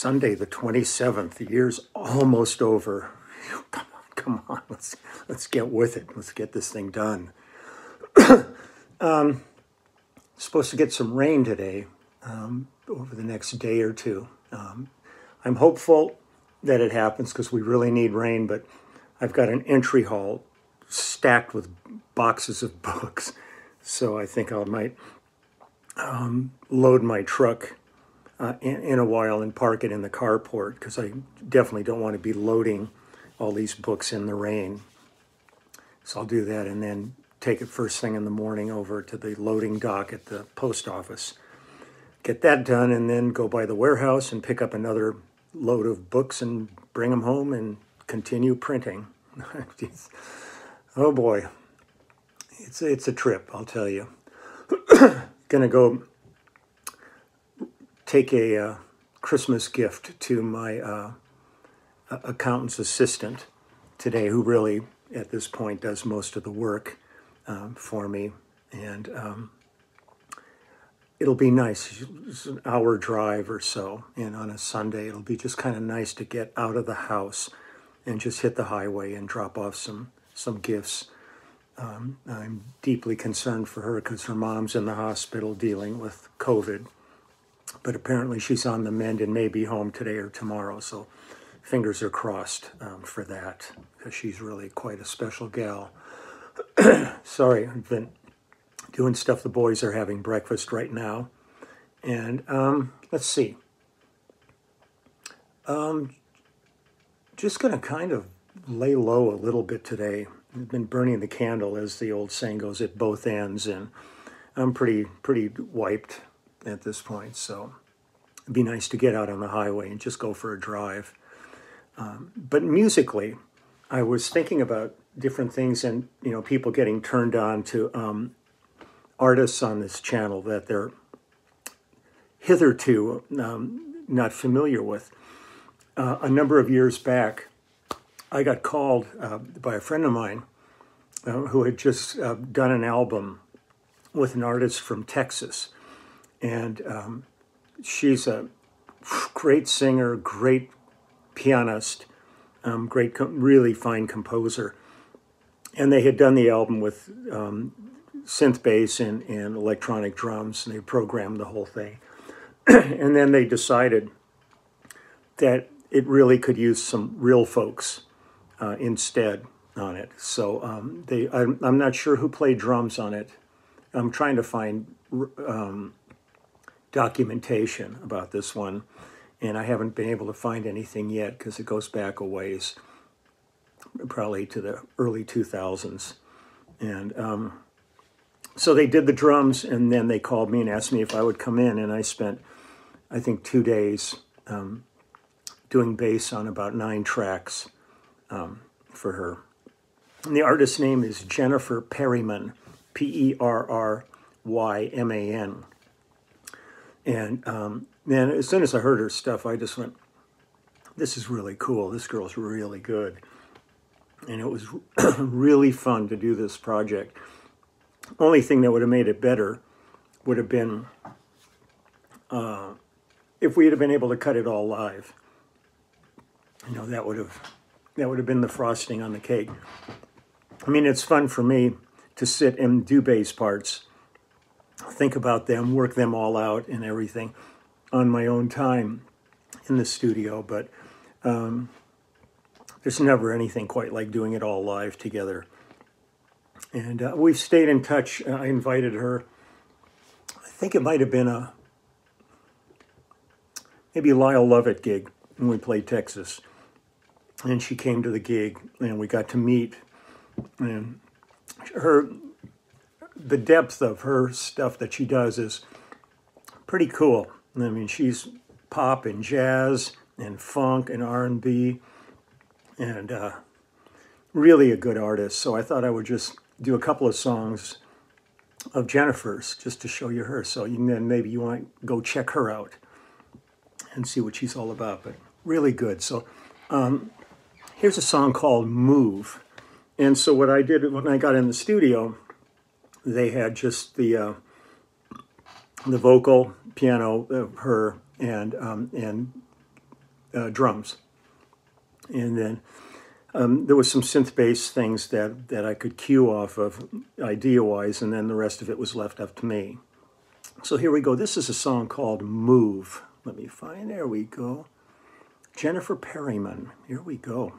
Sunday the 27th. The year's almost over. Come on, let's get with it. Let's get this thing done. Supposed to get some rain today, over the next day or two. I'm hopeful that it happens because we really need rain, but I've got an entry hall stacked with boxes of books. So I think I might load my truck in a while and park it in the carport, because I definitely don't want to be loading all these books in the rain. So I'll do that and then take it first thing in the morning over to the loading dock at the post office. Get that done and then go by the warehouse and pick up another load of books and bring them home and continue printing. Oh boy, it's a trip, I'll tell you. Gonna go take a Christmas gift to my accountant's assistant today, who really at this point does most of the work for me, and it'll be nice. It's an hour drive or so, and on a Sunday it'll be just kind of nice to get out of the house and just hit the highway and drop off some gifts. I'm deeply concerned for her because her mom's in the hospital dealing with COVID, but apparently she's on the mend and may be home today or tomorrow, so fingers are crossed for that, because she's really quite a special gal. Sorry, I've been doing stuff. The boys are having breakfast right now. And let's see. Just going to kind of lay low a little bit today. I've been burning the candle, as the old saying goes, at both ends. And I'm pretty wiped at this point. So it'd be nice to get out on the highway and just go for a drive. But musically, I was thinking about different things, and people getting turned on to artists on this channel that they're hitherto not familiar with. A number of years back, I got called by a friend of mine who had just done an album with an artist from Texas, and she's a great singer, great pianist, really fine composer. And they had done the album with synth bass and electronic drums, and they programmed the whole thing. And then they decided that it really could use some real folks instead on it. So I'm not sure who played drums on it. I'm trying to find documentation about this one, and I haven't been able to find anything yet because it goes back a ways, probably to the early 2000s. And so they did the drums, and then they called me and asked me if I would come in, and I spent, I think, 2 days doing bass on about 9 tracks for her. And the artist's name is Jennifer Perryman, Perryman. And man, as soon as I heard her stuff, I just went, this is really cool. This girl's really good. And it was really fun to do this project. Only thing that would have made it better would have been if we had been able to cut it all live. That would have been the frosting on the cake. I mean, it's fun for me to sit and do bass parts, think about them, work them all out and everything on my own time in the studio, but there's never anything quite like doing it all live together. And we've stayed in touch. I invited her. I think it might have been maybe a Lyle Lovett gig when we played Texas. And she came to the gig, and we got to meet. And the depth of her stuff that she does is pretty cool. I mean, she's pop and jazz and funk and R&B, and really a good artist. So I thought I would just do a couple of songs of Jennifer's just to show you her. So maybe you want to go check her out and see what she's all about. But really good. So here's a song called Move. And so what I did when I got in the studio, they had just the vocal, piano of her, and drums. And then there was some synth-based things that I could cue off of idea-wise, and then the rest of it was left up to me. So here we go. This is a song called Move. Let me find, there we go. Jennifer Perryman. Here we go.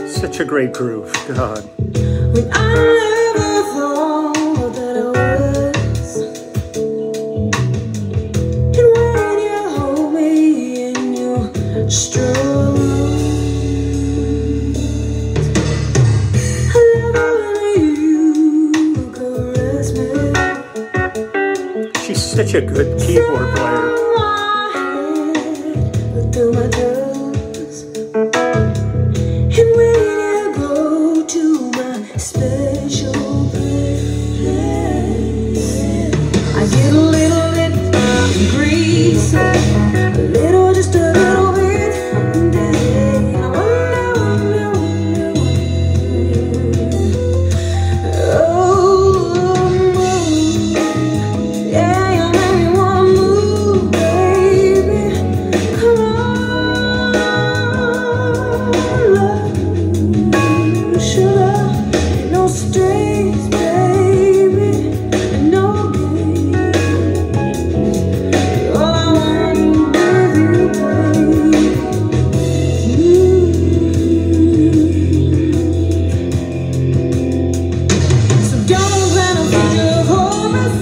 Such a great groove, God. When I never thought that I was, and when you hold me in your strong arms, I love when you caress me. She's such a good keyboard player. Through my toes. And when you go to my special place, I get a little bit greasy, a little, just a little bit dizzy. I wonder, oh, yeah, you make me wanna move, baby. Come on. No strings, baby, no games. All I want with you, baby, so don't plan a future for us.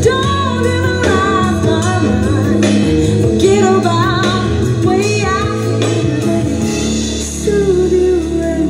Don't even lost my mind. Forget about the way I feel. Soothe you and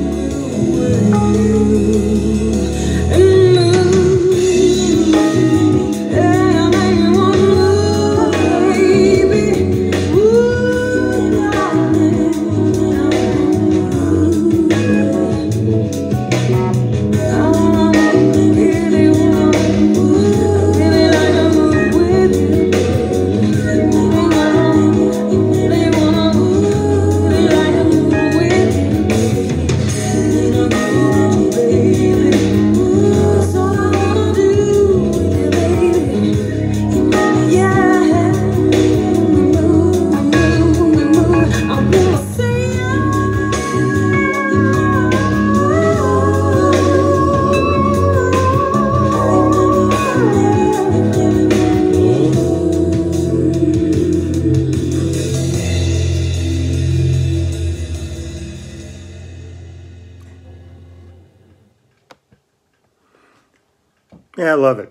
Yeah, I love it.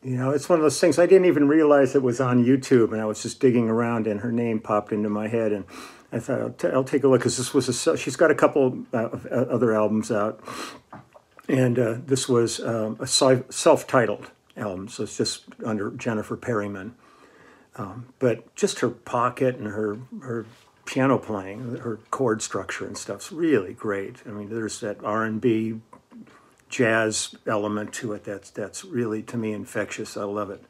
You know, it's one of those things, I didn't even realize it was on YouTube, and I was just digging around, and her name popped into my head, and I thought, I'll take a look, because this was she's got a couple of other albums out, and this was a self-titled album, so it's just under Jennifer Perryman. But just her pocket and her piano playing, her chord structure and stuff's really great. I mean, there's that R&B jazz element to it that's really, to me, infectious. I love it.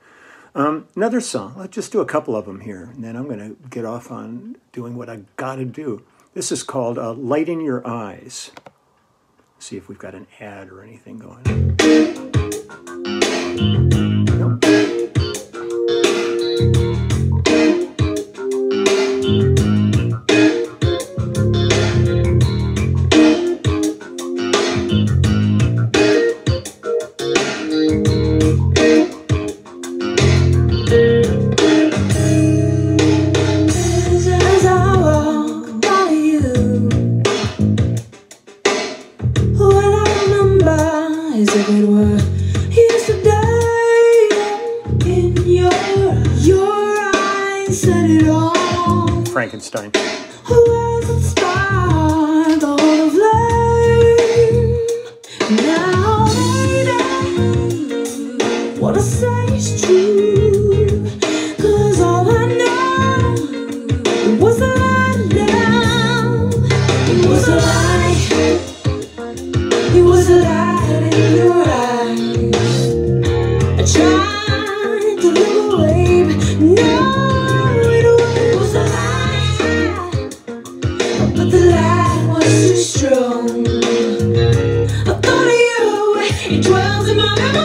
Another song. Let's just do a couple of them here, and then I'm going to get off on doing what I got to do. This is called Light in Your Eyes. See if we've got an ad or anything going on. Nope. Frankenstein. What I say is true, 'cause all I know was a lie now. It was a lie. It was a light in your eyes. I tried to look away, but no, it was a lie. But the light was too strong. I thought of you, it dwells in my memory.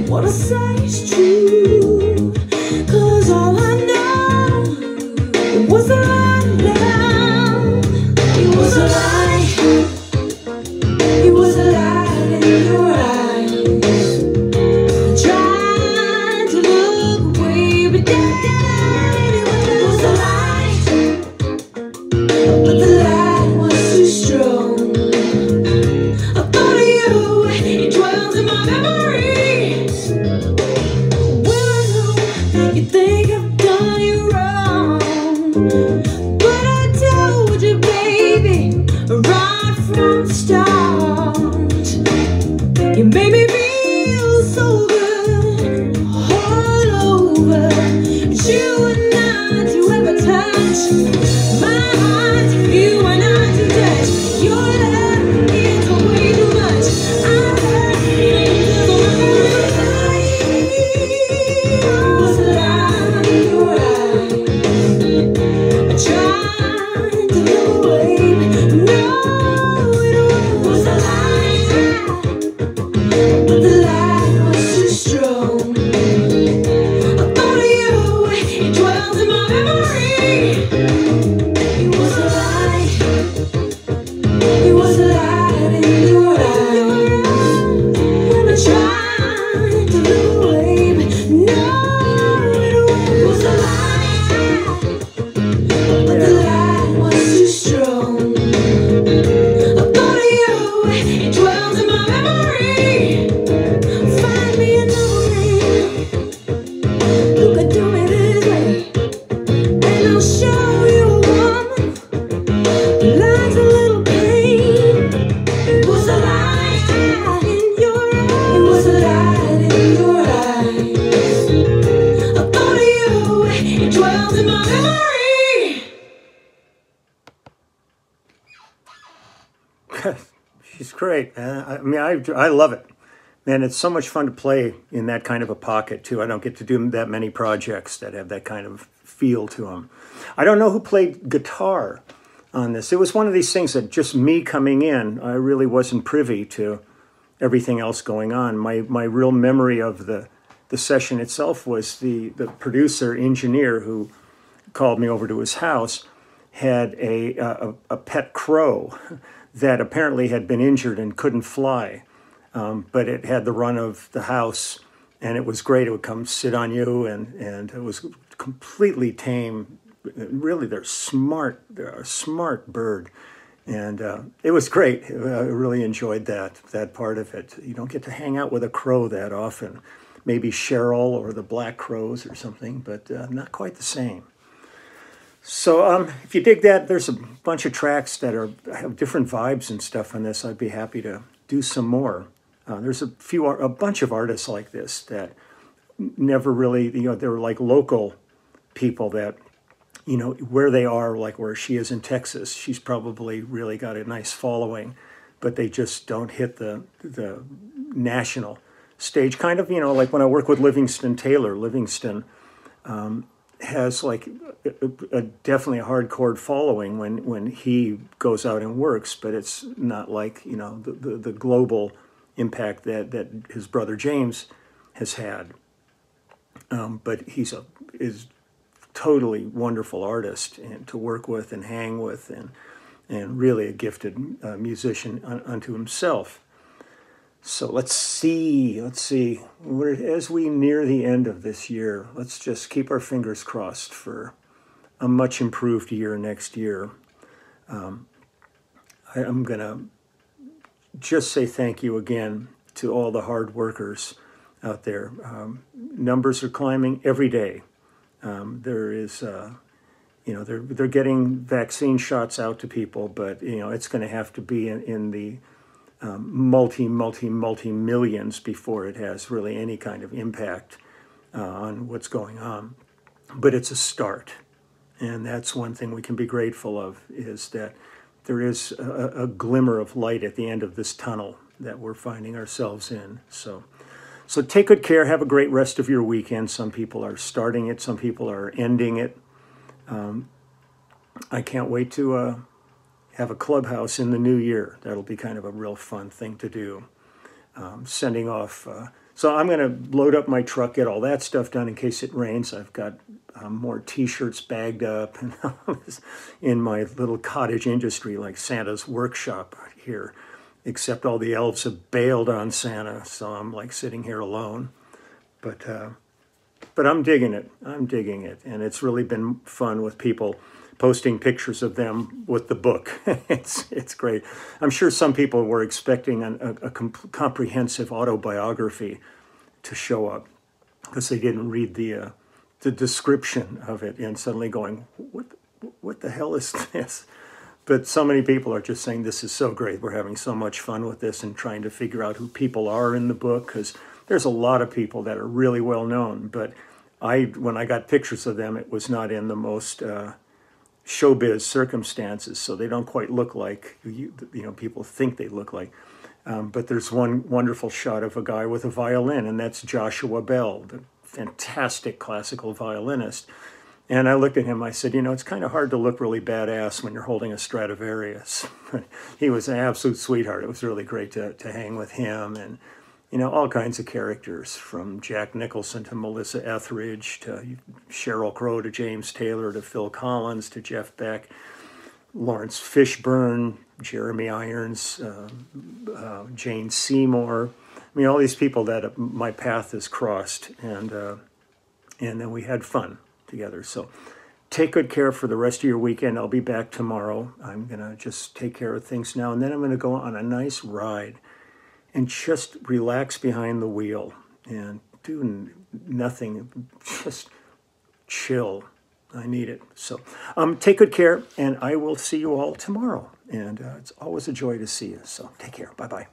What I say is true, 'cause all I know was a lie now. It was a lie. It was a lie in your eyes. I tried to look away, but then it was a lie. But the light was too strong. I thought of you, it dwells in my memory. You think I've done you wrong, but I told you, baby, right from the start. You made me feel so good all over. You were not to ever touch my heart. You were not to touch. Your love is way too much. I heard angels on my was a lie in your eyes. I tried to look away, but no, it was a lie. But the light was too strong. I thought of you, it dwells in my memory. It was a lie. It was a light in your eyes. I tried to look away, but no, it was a lie. But the light was too strong. I thought of you, it dwells in my memory. Find me another man who could do me this way, and I'll show you a woman who likes a little pain. It was a light in your eyes. It was a light in your eyes. I thought of you, it dwells in my memory. She's great. I mean, I love it. Man, it's so much fun to play in that kind of a pocket, too. I don't get to do that many projects that have that kind of feel to them. I don't know who played guitar on this. It was one of these things that just me coming in, I really wasn't privy to everything else going on. My real memory of the session itself was the producer, engineer, who called me over to his house, had a pet crow that apparently had been injured and couldn't fly. But it had the run of the house, and it was great. It would come sit on you, and it was completely tame really, they're smart. They're a smart bird. And it was great. I really enjoyed that part of it. You don't get to hang out with a crow that often. Maybe Cheryl or the black crows or something, but not quite the same. So if you dig that, there's a bunch of tracks that have different vibes and stuff on this. I'd be happy to do some more. There's a bunch of artists like this that never really, they're like local people that, where they are, like where she is in Texas, she's probably really got a nice following, but they just don't hit the national stage. Kind of, like when I work with Livingston Taylor, Livingston has like definitely a hardcore following when he goes out and works, but it's not like, the global impact that his brother James has had. But he's is totally wonderful artist and to work with and hang with, and really a gifted musician unto himself. So let's see. As we near the end of this year, let's just keep our fingers crossed for a much improved year next year. I'm going to just say thank you again to all the hard workers out there. Numbers are climbing every day. There is, they're getting vaccine shots out to people, but, it's going to have to be in the multi millions before it has really any kind of impact on what's going on. But it's a start. And that's one thing we can be grateful of, is that there is a glimmer of light at the end of this tunnel that we're finding ourselves in. So take good care. Have a great rest of your weekend. Some people are starting it. Some people are ending it. I can't wait to have a clubhouse in the new year. That'll be kind of a real fun thing to do. Sending off. So I'm going to load up my truck, get all that stuff done in case it rains. I've got more T-shirts bagged up and in my little cottage industry, like Santa's workshop here. Except all the elves have bailed on Santa, so I'm like sitting here alone. But I'm digging it. And it's really been fun with people posting pictures of them with the book. It's great. I'm sure some people were expecting a comprehensive autobiography to show up because they didn't read the description of it, and suddenly going, what the hell is this? But so many people are just saying, this is so great. We're having so much fun with this and trying to figure out who people are in the book, because there's a lot of people that are really well known. But when I got pictures of them, it was not in the most showbiz circumstances, so they don't quite look like people think they look like. But there's one wonderful shot of a guy with a violin, and that's Joshua Bell, the fantastic classical violinist. And I looked at him, I said, it's kind of hard to look really badass when you're holding a Stradivarius. He was an absolute sweetheart. It was really great to hang with him, and, all kinds of characters, from Jack Nicholson to Melissa Etheridge to Sheryl Crow to James Taylor to Phil Collins to Jeff Beck, Lawrence Fishburne, Jeremy Irons, Jane Seymour. I mean, all these people that my path has crossed, and then we had fun together. So take good care for the rest of your weekend. I'll be back tomorrow. I'm going to just take care of things now, and then I'm going to go on a nice ride and just relax behind the wheel and do nothing, just chill. I need it. So take good care, and I will see you all tomorrow. And it's always a joy to see you. So take care. Bye-bye.